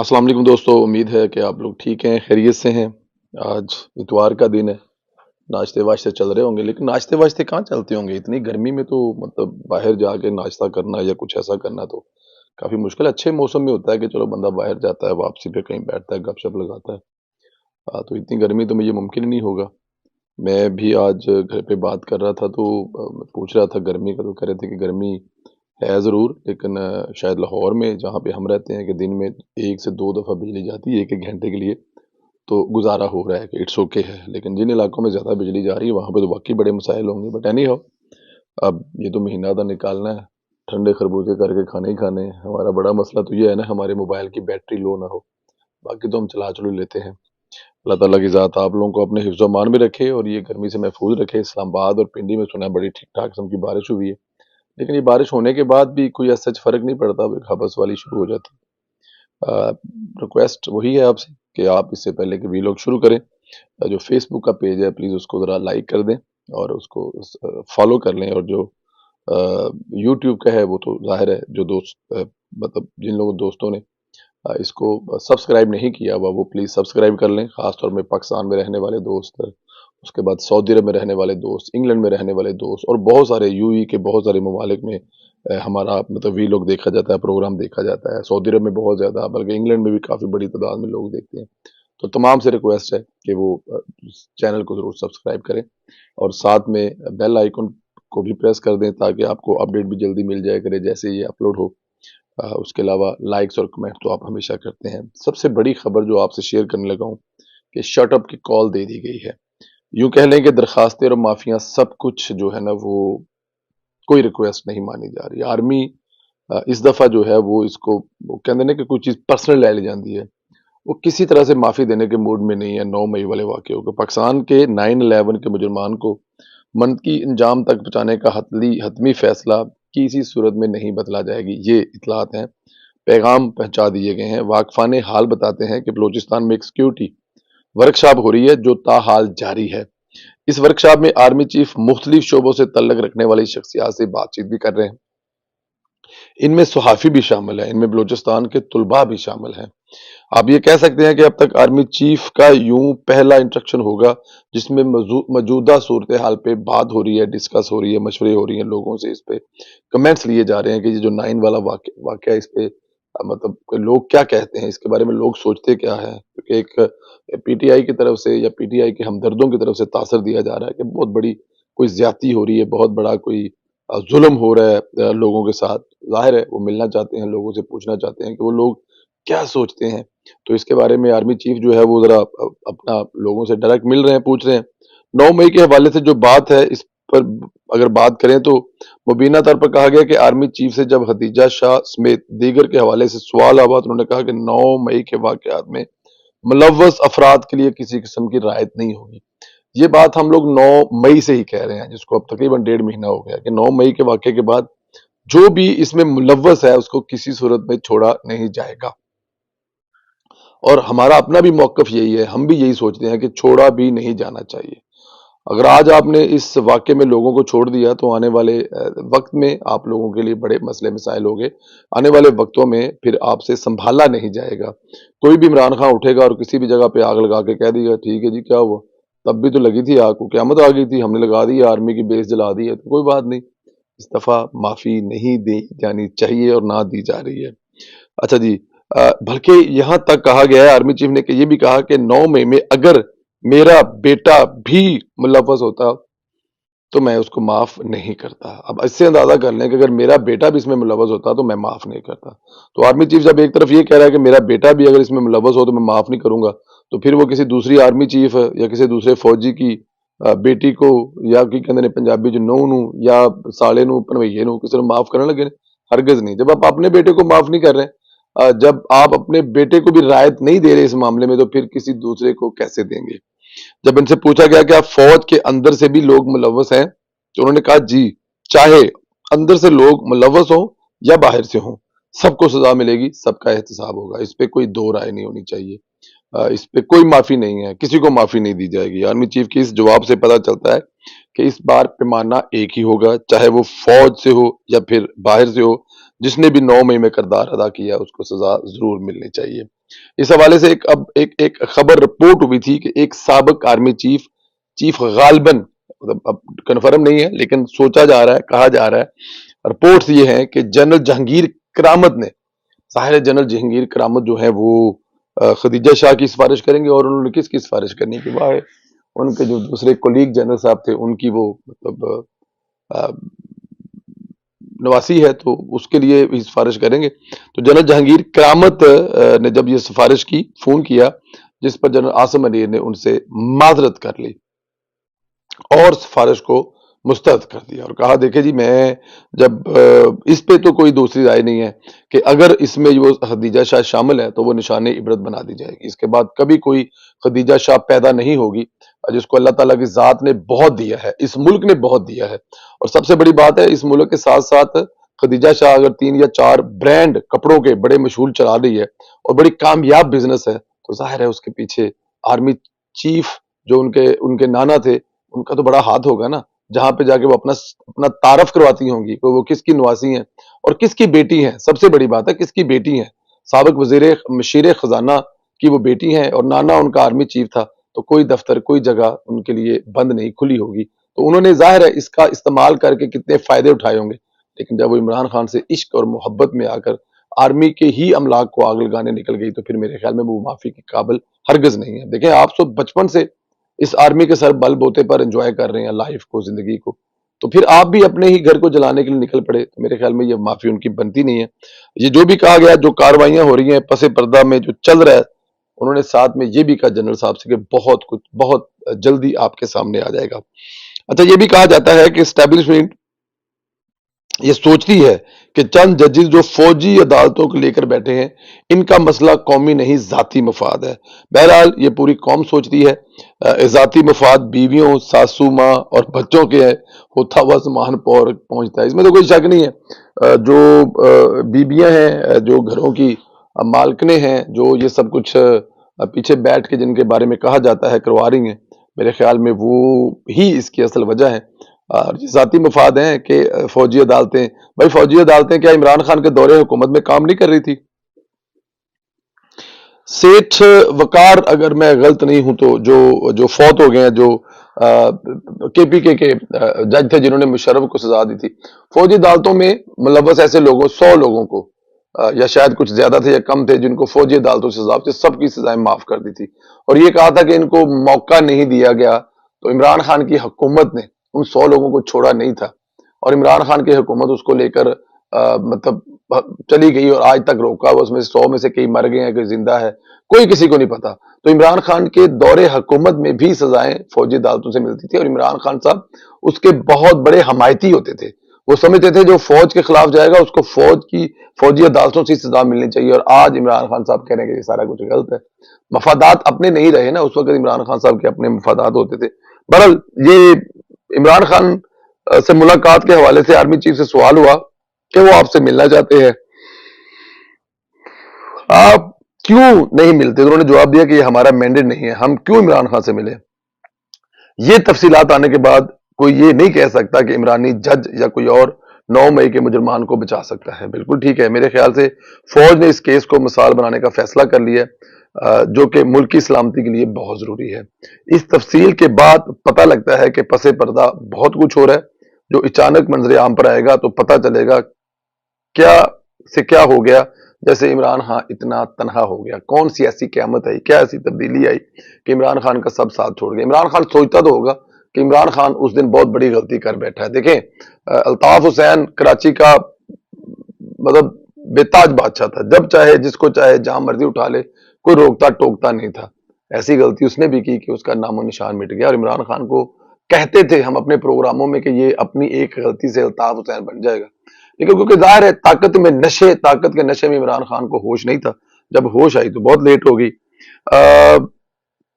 السلام علیکم دوستو، امید ہے کہ آپ لوگ ٹھیک ہیں، خیریت سے ہیں۔ آج اتوار کا دن ہے، ناشتے واشتے چل رہے ہوں گے، لیکن ناشتے واشتے کہاں چلتے ہوں گے اتنی گرمی میں؟ تو مطلب باہر جا کے ناشتہ کرنا یا کچھ ایسا کرنا تو کافی مشکل ہے۔ اچھے موسم میں ہوتا ہے کہ چلو بندہ باہر جاتا ہے، واپسی پہ کہیں بیٹھتا ہے، گپ شپ لگاتا ہے۔ تو اتنی گرمی تو مجھے ممکن ہی نہیں ہوگا۔ میں بھی آج گھر پہ بات کر رہا تھا تو میں پوچھ رہا تھا گرمی کا، تو کہہ رہے تھے کہ گرمی ہے ضرور، لیکن شاید لاہور میں جہاں پہ ہم رہتے ہیں کہ دن میں 1 سے 2 دفعہ بجلی جاتی ہے 1 1 گھنٹے کے لیے، تو گزارا ہو رہا ہے کہ اٹس اوکے ہے۔ لیکن جن علاقوں میں زیادہ بجلی جا رہی ہے وہاں پہ تو واقعی بڑے مسائل ہوں گے، بٹ اینی ہاؤ، اب یہ تو مہینہ تھا نکالنا ہے، ٹھنڈے خربوزے کر کے کھانے ہی کھانے ہیں۔ ہمارا بڑا مسئلہ تو یہ ہے نا، ہمارے موبائل کی بیٹری لو نہ ہو، باقی تو ہم چلا چلو لیتے ہیں۔ اللہ تعالیٰ کی ذات آپ لوگوں کو اپنے حفظ و امان میں رکھے اور یہ گرمی سے محفوظ رکھے۔ اسلام آباد اور پنڈی میں سنا ہے بڑی ٹھیک ٹھاک قسم کی بارش ہوئی ہے، لیکن یہ بارش ہونے کے بعد بھی کوئی ایسا فرق نہیں پڑتا، ایک حبس والی شروع ہو جاتی ہے۔ ریکویسٹ وہی ہے آپ سے کہ آپ اس سے پہلے کہ ویلاگ شروع کریں، جو فیس بک کا پیج ہے پلیز اس کو ذرا لائک کر دیں اور اس کو فالو کر لیں، اور جو یوٹیوب کا ہے وہ تو ظاہر ہے، جو دوست مطلب جن لوگوں دوستوں نے اس کو سبسکرائب نہیں کیا ہوا وہ پلیز سبسکرائب کر لیں، خاص طور میں پاکستان میں رہنے والے دوست، اس کے بعد سعودی عرب میں رہنے والے دوست، انگلینڈ میں رہنے والے دوست، اور بہت سارے یو ای کے بہت سارے ممالک میں ہمارا مطلب ویلاگ دیکھا جاتا ہے، پروگرام دیکھا جاتا ہے۔ سعودی عرب میں بہت زیادہ، بلکہ انگلینڈ میں بھی کافی بڑی تعداد میں لوگ دیکھتے ہیں۔ تو تمام سے ریکویسٹ ہے کہ وہ چینل کو ضرور سبسکرائب کریں اور ساتھ میں بیل آئیکن کو بھی پریس کر دیں تاکہ آپ کو اپڈیٹ بھی جلدی مل جائے کرے جیسے یہ اپلوڈ ہو۔ اس کے علاوہ لائکس اور کمنٹ تو آپ ہمیشہ کرتے ہیں۔ سب سے بڑی خبر جو آپ سے شیئر کرنے لگا ہوں کہ شٹ اپ کی کال دے دی گئی ہے، یوں کہہ لیں کہ درخواستیں اور معافیاں سب کچھ جو ہے نا وہ کوئی ریکویسٹ نہیں مانی جا رہی۔ آرمی اس دفعہ جو ہے وہ اس کو وہ کہتے ہیں کہ کوئی چیز پرسنل لے لی جاتی ہے، وہ کسی طرح سے معافی دینے کے موڈ میں نہیں ہے۔ 9 مئی والے واقعوں کو، پاکستان کے 9/11 کے مجرمان کو منطقی انجام تک پہنچانے کا حتمی فیصلہ کسی صورت میں نہیں بدلا جائے گی، یہ اطلاعات ہیں، پیغام پہنچا دیے گئے ہیں۔ واقفان حال بتاتے ہیں کہ بلوچستان میں ایک سیکیورٹی ورکشاپ ہو رہی ہے جو تاحال جاری ہے۔ اس ورکشاپ میں آرمی چیف مختلف شعبوں سے تعلق رکھنے والی شخصیات سے بات چیت بھی کر رہے ہیں، ان میں صحافی بھی شامل ہیں، ان میں بلوچستان کے طلباء بھی شامل ہیں۔ آپ یہ کہہ سکتے ہیں کہ اب تک آرمی چیف کا یوں پہلا انٹریکشن ہوگا جس میں موجودہ صورتحال پہ بات ہو رہی ہے، ڈسکس ہو رہی ہے، مشورے ہو رہی ہیں لوگوں سے، اس پہ کمنٹس لیے جا رہے ہیں کہ یہ جو 9 والا واقعہ اس پہ مطلب لوگ کیا کہتے ہیں، اس کے بارے میں لوگ سوچتے کیا ہے، کیونکہ ایک پی ٹی آئی کی طرف سے یا پی ٹی آئی کے ہمدردوں کی طرف سے تاثر دیا جا رہا ہے کہ بہت بڑی کوئی زیادتی ہو رہی ہے، بہت بڑا کوئی ظلم ہو رہا ہے لوگوں کے ساتھ۔ ظاہر ہے وہ ملنا چاہتے ہیں، لوگوں سے پوچھنا چاہتے ہیں کہ وہ لوگ کیا سوچتے ہیں، تو اس کے بارے میں آرمی چیف جو ہے وہ ذرا اپنا لوگوں سے ڈائریکٹ مل رہے ہیں، پوچھ رہے ہیں۔ 9 مئی کے حوالے سے جو بات ہے اس پر اگر بات کریں تو مبینہ طور پر کہا گیا کہ آرمی چیف سے جب خدیجہ شاہ سمیت دیگر کے حوالے سے سوال آباد، انہوں نے کہا کہ 9 مئی کے واقعات میں ملوث افراد کے لیے کسی قسم کی رعایت نہیں ہوگی۔ یہ بات ہم لوگ 9 مئی سے ہی کہہ رہے ہیں، جس کو اب تقریباً 1.5 مہینہ ہو گیا کہ 9 مئی کے واقعے کے بعد جو بھی اس میں ملوث ہے اس کو کسی صورت میں چھوڑا نہیں جائے گا، اور ہمارا اپنا بھی موقف یہی ہے، ہم بھی یہی سوچتے ہیں کہ چھوڑا بھی نہیں جانا چاہیے۔ اگر آج آپ نے اس واقعے میں لوگوں کو چھوڑ دیا تو آنے والے وقت میں آپ لوگوں کے لیے بڑے مسئلے مسائل ہوگے، آنے والے وقتوں میں پھر آپ سے سنبھالا نہیں جائے گا۔ کوئی بھی عمران خان اٹھے گا اور کسی بھی جگہ پہ آگ لگا کے کہہ دے گا ٹھیک ہے جی کیا ہوا، تب بھی تو لگی تھی آگ کو، قیامت آ گئی تھی، ہم نے لگا دی، آرمی کی بیس جلا دی ہے، تو کوئی بات نہیں، اس دفعہ معافی نہیں دی جانی چاہیے اور نہ دی جا رہی ہے۔ اچھا جی، بلکہ یہاں تک کہا گیا ہے، آرمی چیف نے کہ یہ بھی کہا کہ 9 مئی میں اگر میرا بیٹا بھی ملوث ہوتا تو میں اس کو معاف نہیں کرتا۔ اب اس سے اندازہ کر لیں کہ اگر میرا بیٹا بھی اس میں ملوث ہوتا تو میں معاف نہیں کرتا۔ تو آرمی چیف جب ایک طرف یہ کہہ رہا ہے کہ میرا بیٹا بھی اگر اس میں ملوث ہو تو میں معاف نہیں کروں گا، تو پھر وہ کسی دوسری آرمی چیف یا کسی دوسرے فوجی کی بیٹی کو یا کی کہتے ہیں پنجابی جو نو یا سالے نو پنویے نو کسی نے معاف کرنے لگے، ہرگز نہیں۔ جب آپ اپنے بیٹے کو معاف نہیں کر رہے، جب آپ اپنے بیٹے کو بھی رعایت نہیں دے رہے اس معاملے میں، تو پھر کسی دوسرے کو کیسے دیں گے؟ جب ان سے پوچھا گیا کہ آپ فوج کے اندر سے بھی لوگ ملوث ہیں تو انہوں نے کہا جی، چاہے اندر سے لوگ ملوث ہوں یا باہر سے ہوں، سب کو سزا ملے گی، سب کا احتساب ہوگا، اس پہ کوئی دو رائے نہیں ہونی چاہیے، اس پہ کوئی معافی نہیں ہے، کسی کو معافی نہیں دی جائے گی۔ آرمی چیف کی اس جواب سے پتہ چلتا ہے کہ اس بار پیمانہ ایک ہی ہوگا، چاہے وہ فوج سے ہو یا پھر باہر سے ہو، جس نے بھی 9 مئی میں کردار ادا کیا اس کو سزا ضرور ملنی چاہیے۔ اس حوالے سے ایک خبر رپورٹ ہوئی تھی کہ ایک سابق آرمی چیف غالباً، مطلب اب کنفرم نہیں ہے لیکن سوچا جا رہا ہے، کہا جا رہا ہے، رپورٹس یہ ہیں کہ جنرل جہانگیر کرامت نے، ظاہر ہے جنرل جہانگیر کرامت جو ہیں وہ خدیجہ شاہ کی سفارش کریں گے، اور انہوں نے کس کی سفارش کرنی کی وہ ہے ان کے جو دوسرے کولیگ جنرل صاحب تھے ان کی وہ مطلب نواسی ہے، تو اس کے لیے بھی سفارش کریں گے۔ تو جنرل جہانگیر کرامت نے جب یہ سفارش کی، فون کیا، جس پر جنرل عاصم منیر نے ان سے معذرت کر لی اور سفارش کو مسترد کر دیا اور کہا دیکھیں جی میں جب اس پہ تو کوئی دوسری رائے نہیں ہے کہ اگر اس میں وہ خدیجہ شاہ شامل ہے تو وہ نشان عبرت بنا دی جائے گی، اس کے بعد کبھی کوئی خدیجہ شاہ پیدا نہیں ہوگی جس کو اللہ تعالیٰ کی ذات نے بہت دیا ہے، اس ملک نے بہت دیا ہے، اور سب سے بڑی بات ہے اس ملک کے ساتھ ساتھ خدیجہ شاہ اگر 3 یا 4 برانڈ کپڑوں کے بڑے مشہور چلا رہی ہے اور بڑی کامیاب بزنس ہے، تو ظاہر ہے اس کے پیچھے آرمی چیف جو ان کے نانا تھے ان کا تو بڑا ہاتھ ہوگا نا، جہاں پہ جا کے وہ اپنا تعارف کرواتی ہوں گی کہ وہ کس کی نواسی ہیں اور کس کی بیٹی ہیں، سب سے بڑی بات ہے کس کی بیٹی ہیں، سابق مشیر خزانہ کی وہ بیٹی ہیں اور نانا ان کا آرمی چیف تھا، تو کوئی دفتر کوئی جگہ ان کے لیے بند نہیں کھلی ہوگی، تو انہوں نے ظاہر ہے اس کا استعمال کر کے کتنے فائدے اٹھائے ہوں گے، لیکن جب وہ عمران خان سے عشق اور محبت میں آ کر آرمی کے ہی املاک کو آگ لگانے نکل گئی تو پھر میرے خیال میں وہ معافی کے قابل ہرگز نہیں ہے۔ دیکھیں آپ تو بچپن سے اس آرمی کے سر بل بوتے پر انجوائے کر رہے ہیں لائف کو، زندگی کو، تو پھر آپ بھی اپنے ہی گھر کو جلانے کے لیے نکل پڑے، تو میرے خیال میں یہ معافی ان کی بنتی نہیں ہے۔ یہ جو بھی کہا گیا، جو کاروائیاں ہو رہی ہیں پس پردہ میں جو چل رہا ہے، انہوں نے ساتھ میں یہ بھی کہا جنرل صاحب سے کہ بہت کچھ بہت جلدی آپ کے سامنے آ جائے گا۔ اچھا یہ بھی کہا جاتا ہے کہ اسٹیبلشمنٹ یہ سوچتی ہے کہ چند ججز جو فوجی عدالتوں کو لے کر بیٹھے ہیں ان کا مسئلہ قومی نہیں ذاتی مفاد ہے۔ بہرحال یہ پوری قوم سوچتی ہے، ذاتی مفاد بیویوں، ساسو ماں اور بچوں کے ہے، ہوتا ہوا سمان پور پہنچتا ہے، اس میں تو کوئی شک نہیں ہے۔ جو بیویاں ہیں، جو گھروں کی مالکنے ہیں، جو یہ سب کچھ پیچھے بیٹھ کے جن کے بارے میں کہا جاتا ہے کروا رہی ہیں، میرے خیال میں وہ ہی اس کی اصل وجہ ہے۔ اور یہ ذاتی مفاد ہیں کہ فوجی عدالتیں، بھائی فوجی عدالتیں کیا عمران خان کے دور حکومت میں کام نہیں کر رہی تھی؟ سیٹھ وقار اگر میں غلط نہیں ہوں تو جو فوت ہو گئے ہیں، جو کے پی کے جج تھے جنہوں نے مشرف کو سزا دی تھی، فوجی عدالتوں میں ملوث ایسے لوگوں 100 لوگوں کو یا شاید کچھ زیادہ تھے یا کم تھے جن کو فوجی عدالتوں سے سزا تھی، سب کی سزائیں معاف کر دی تھی، اور یہ کہا تھا کہ ان کو موقع نہیں دیا گیا، تو عمران خان کی حکومت نے ان 100 لوگوں کو چھوڑا نہیں تھا، اور عمران خان کی حکومت اس کو لے کر مطلب چلی گئی اور آج تک روکا ہوا، اس میں 100 میں سے کئی مر گئے ہیں، کوئی زندہ ہے، کوئی کسی کو نہیں پتا۔ تو عمران خان کے دور حکومت میں بھی سزائیں فوجی عدالتوں سے ملتی تھی، اور عمران خان صاحب اس کے بہت بڑے حمایتی ہوتے تھے، وہ سمجھتے تھے جو فوج کے خلاف جائے گا اس کو فوجی عدالتوں سے سزا ملنی چاہیے، اور آج عمران خان صاحب کہہ رہے ہیں کہ یہ سارا کچھ غلط ہے۔ مفادات اپنے نہیں رہے نا، اس وقت عمران خان صاحب کے اپنے مفادات ہوتے تھے۔ بہرحال یہ عمران خان سے ملاقات کے حوالے سے آرمی چیف سے سوال ہوا کہ وہ آپ سے ملنا چاہتے ہیں، آپ کیوں نہیں ملتے؟ انہوں نے جواب دیا کہ یہ ہمارا مینڈیٹ نہیں ہے، ہم کیوں عمران خان سے ملے؟ یہ تفصیلات آنے کے بعد کوئی یہ نہیں کہہ سکتا کہ عمرانی جج یا کوئی اور 9 مئی کے مجرمان کو بچا سکتا ہے۔ بالکل ٹھیک ہے، میرے خیال سے فوج نے اس کیس کو مثال بنانے کا فیصلہ کر لیا ہے، جو کہ ملکی سلامتی کے لیے بہت ضروری ہے۔ اس تفصیل کے بعد پتہ لگتا ہے کہ پس پردہ بہت کچھ ہو رہا ہے، جو اچانک منظر عام پر آئے گا تو پتہ چلے گا کیا سے کیا ہو گیا، جیسے عمران خان اتنا تنہا ہو گیا، کون سی ایسی قیامت آئی، کیا ایسی تبدیلی آئی کہ عمران خان کا سب ساتھ چھوڑ گیا۔ عمران خان سوچتا تو ہوگا کہ عمران خان اس دن بہت بڑی غلطی کر بیٹھا ہے۔ دیکھیں الطاف حسین کراچی کا مطلب بے تاج بادشاہ تھا، جب چاہے جس کو چاہے جہاں مرضی اٹھا لے، کوئی روکتا ٹوکتا نہیں تھا۔ ایسی غلطی اس نے بھی کی کہ اس کا نام و نشان مٹ گیا، اور عمران خان کو کہتے تھے ہم اپنے پروگراموں میں کہ یہ اپنی ایک غلطی سے الطاف حسین بن جائے گا، لیکن کیونکہ ظاہر ہے طاقت کے نشے میں عمران خان کو ہوش نہیں تھا، جب ہوش آئی تو بہت لیٹ ہو گئی۔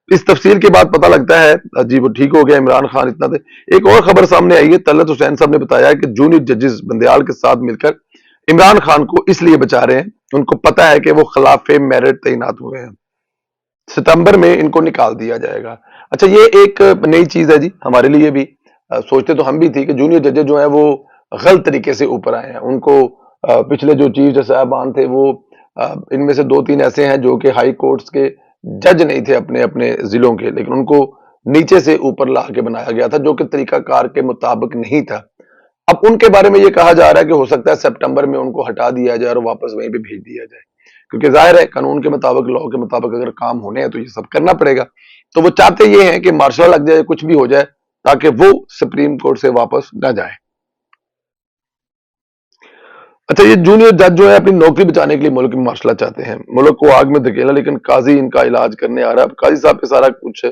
اس تفصیل کے بعد پتہ لگتا ہے جی وہ ٹھیک ہو گیا عمران خان اتنا تھے۔ ایک اور خبر سامنے آئی ہے، طلعت حسین صاحب نے بتایا کہ جونیئر ججز بندیال کے ساتھ مل کر عمران خان کو اس لیے بچا رہے ہیں، ان کو پتہ ہے کہ وہ خلاف میرٹ تعینات ہوئے ہیں، ستمبر میں ان کو نکال دیا جائے گا۔ اچھا یہ ایک نئی چیز ہے جی ہمارے لیے بھی، سوچتے تو ہم بھی تھی کہ جونیئر ججز جو ہیں وہ غلط طریقے سے اوپر آئے ہیں، ان کو پچھلے جو چیف جج صاحبان تھے وہ ان میں سے 2-3 ایسے ہیں جو کہ ہائی کورٹس کے جج نہیں تھے اپنے اپنے ضلعوں کے، لیکن ان کو نیچے سے اوپر لا کے بنایا گیا تھا جو کہ طریقہ کار کے مطابق نہیں تھا۔ اب ان کے بارے میں یہ کہا جا رہا ہے کہ ہو سکتا ہے سپٹمبر میں ان کو ہٹا دیا جائے اور واپس وہیں پہ بھیج دیا جائے، کیونکہ ظاہر ہے قانون کے مطابق، لاء کے مطابق اگر کام ہونے ہیں تو یہ سب کرنا پڑے گا۔ تو وہ چاہتے یہ ہیں کہ مارشل لگ جائے، کچھ بھی ہو جائے، تاکہ وہ سپریم کورٹ سے واپس نہ جائے۔ اچھا، یہ جونیئر جج جو ہے اپنی نوکری بچانے کے لیے ملک میں مارشلہ چاہتے ہیں، ملک کو آگ میں دھکیلا، لیکن قاضی ان کا علاج کرنے آ رہا ہے۔ اب قاضی صاحب پہ سارا کچھ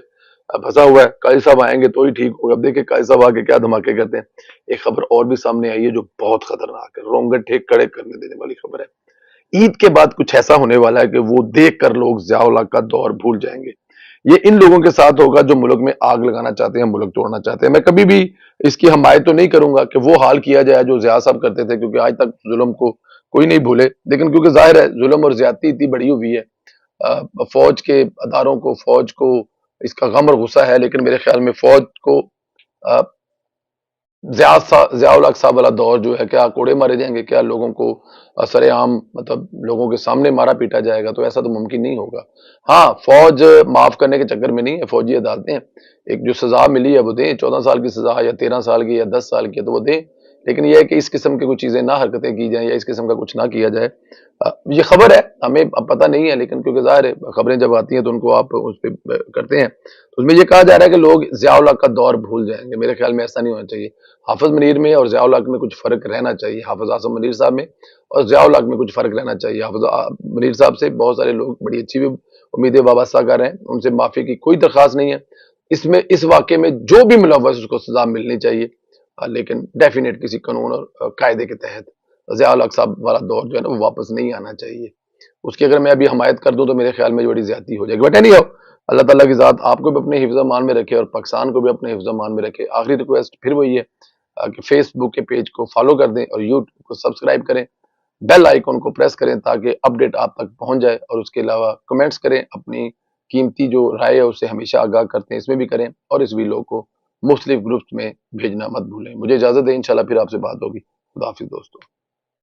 پھنسا ہوا ہے، قاضی صاحب آئیں گے تو ہی ٹھیک ہوگا۔ اب دیکھیں قاضی صاحب آگے کیا دھماکے کرتے ہیں۔ ایک خبر اور بھی سامنے آئی ہے جو بہت خطرناک ہے، رونگٹے کھڑے کرنے دینے والی خبر ہے۔ عید کے بعد کچھ ایسا ہونے والا ہے کہ وہ دیکھ کر لوگ ضیاء الحق کا دور بھول جائیں گے۔ یہ ان لوگوں کے ساتھ ہوگا جو ملک میں آگ لگانا چاہتے ہیں، ملک توڑنا چاہتے ہیں۔ میں کبھی بھی اس کی حمایت تو نہیں کروں گا کہ وہ حال کیا جائے جو ضیاء صاحب کرتے تھے، کیونکہ آج تک ظلم کو کوئی نہیں بھولے، لیکن کیونکہ ظاہر ہے ظلم اور زیادتی اتنی بڑی ہوئی ہے، فوج کے اداروں کو، فوج کو اس کا غم اور غصہ ہے، لیکن میرے خیال میں فوج کو ضیاء الحق صاحب والا دور جو ہے، کیا کوڑے مارے جائیں گے، کیا لوگوں کو سر عام مطلب لوگوں کے سامنے مارا پیٹا جائے گا؟ تو ایسا تو ممکن نہیں ہوگا۔ ہاں، فوج معاف کرنے کے چکر میں نہیں ہے، فوجی عدالتیں ایک جو سزا ملی ہے وہ دیں، 14 سال کی سزا یا 13 سال کی یا 10 سال کی ہے تو وہ دیں، لیکن یہ ہے کہ اس قسم کی کچھ چیزیں نہ حرکتیں کی جائیں یا اس قسم کا کچھ نہ کیا جائے۔ یہ خبر ہے، ہمیں اب پتہ نہیں ہے، لیکن کیونکہ ظاہر ہے خبریں جب آتی ہیں تو ان کو آپ اس پہ کرتے ہیں، تو اس میں یہ کہا جا رہا ہے کہ لوگ ضیاء الحق کا دور بھول جائیں گے۔ میرے خیال میں ایسا نہیں ہونا چاہیے۔ حافظ منیر میں اور ضیاء الحق میں کچھ فرق رہنا چاہیے، حافظ اعظم منیر صاحب میں اور ضیاء الحق میں کچھ فرق رہنا چاہیے۔ حافظ منیر صاحب سے بہت سارے لوگ بڑی اچھی بھی امیدیں وابستہ کر رہے ہیں، ان سے معافی کی کوئی درخواست نہیں ہے۔ اس واقعے میں جو بھی ملوث اس کو سزا ملنی چاہیے، لیکن ڈیفینیٹ کسی قانون اور قاعدے کے تحت ضیاء الحق صاحب والا دور جو ہے نا وہ واپس نہیں آنا چاہیے۔ اس کی اگر میں ابھی حمایت کر دوں تو میرے خیال میں بڑی زیادتی ہو جائے گی، بٹ نہیں ہو۔ اللہ تعالیٰ کی ذات آپ کو بھی اپنے حفظ امان میں رکھے اور پاکستان کو بھی اپنے حفظ امان میں رکھے۔ آخری ریکویسٹ پھر وہی ہے کہ فیس بک کے پیج کو فالو کر دیں اور یوٹیوب کو سبسکرائب کریں، بیل آئیکن کو پریس کریں تاکہ اپڈیٹ آپ تک پہنچ جائے، اور اس کے علاوہ کمنٹس کریں، اپنی قیمتی جو رائے ہے اسے ہمیشہ آگاہ کرتے ہیں اس میں بھی کریں، اور اس ویڈیو کو مختلف گروپس میں بھیجنا مت بھولیں۔ مجھے اجازت دیں، انشاءاللہ پھر آپ سے بات ہوگی۔ خدا حافظ دوستو۔